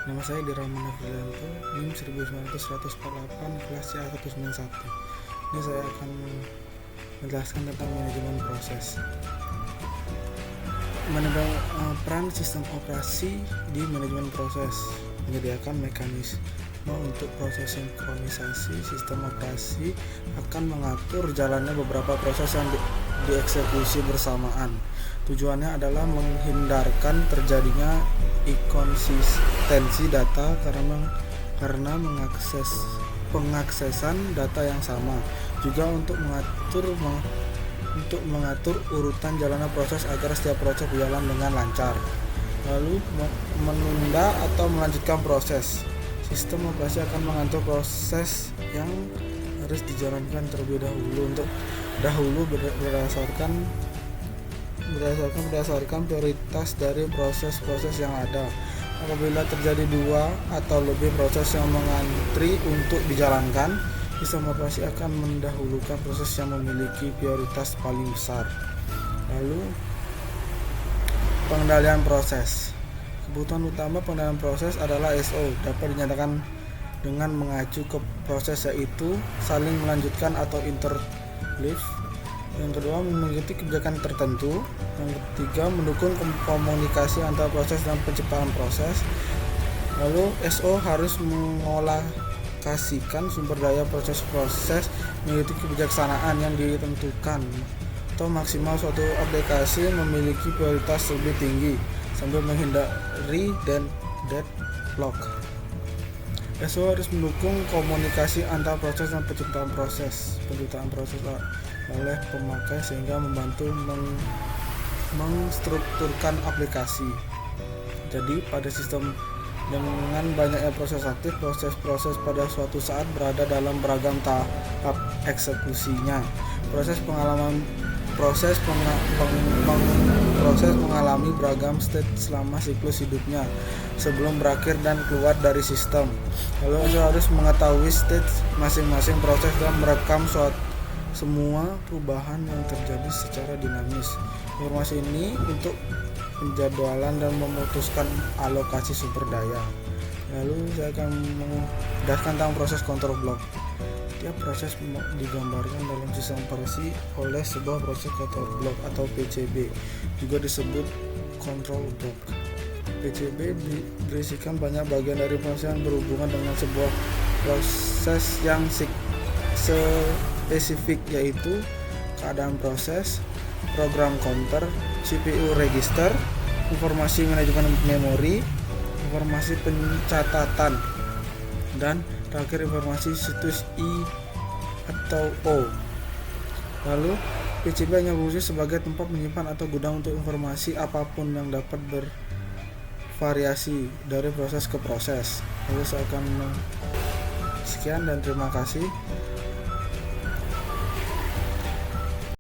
Nama saya Dirahman Afrianto, NIM 19148, kelas C191. Ini saya akan menjelaskan tentang manajemen proses. Peran sistem operasi di manajemen proses menyediakan mekanisme untuk proses sinkronisasi. Sistem operasi akan mengatur jalannya beberapa proses yang dieksekusi bersamaan. Tujuannya adalah menghindarkan terjadinya inkonsistensi data karena pengaksesan data yang sama, juga untuk mengatur urutan jalannya proses agar setiap proses berjalan dengan lancar. Lalu menunda atau melanjutkan proses. Sistem operasi akan mengatur proses yang harus dijalankan terlebih dahulu berdasarkan prioritas dari proses-proses yang ada. Apabila terjadi dua atau lebih proses yang mengantri untuk dijalankan, sistem operasi akan mendahulukan proses yang memiliki prioritas paling besar. Lalu pengendalian proses. Kebutuhan utama pengendalian proses adalah SO, dapat dinyatakan dengan mengacu ke proses, yaitu saling melanjutkan atau interleave. Yang kedua, mengikuti kebijakan tertentu. Yang ketiga, mendukung komunikasi antar proses dan penciptaan proses. Lalu SO harus mengolokasikan sumber daya proses mengikuti kebijaksanaan yang ditentukan, atau maksimal suatu aplikasi memiliki prioritas lebih tinggi sambil menghindari deadlock. SO harus mendukung komunikasi antar proses dan penciptaan proses oleh pemakai sehingga membantu mengstrukturkan aplikasi. Jadi pada sistem dengan banyaknya proses aktif, proses pada suatu saat berada dalam beragam tahap eksekusinya. Proses mengalami beragam state selama siklus hidupnya sebelum berakhir dan keluar dari sistem. Lalu harus mengetahui state masing-masing proses dan merekam semua perubahan yang terjadi secara dinamis. Informasi ini untuk penjadwalan dan memutuskan alokasi sumber daya. Lalu saya akan menjelaskan tentang proses control block. Tiap proses digambarkan dalam sistem operasi oleh sebuah proses control block atau PCB, juga disebut control block. PCB berisikan banyak bagian dari proses yang berhubungan dengan sebuah proses yang spesifik, yaitu keadaan proses, program counter, CPU register, informasi manajemen memori, informasi pencatatan, dan terakhir informasi situs I atau O. Lalu PCB hanya berfungsi sebagai tempat menyimpan atau gudang untuk informasi apapun yang dapat bervariasi dari proses ke proses. Lalu saya akan sekian dan terima kasih.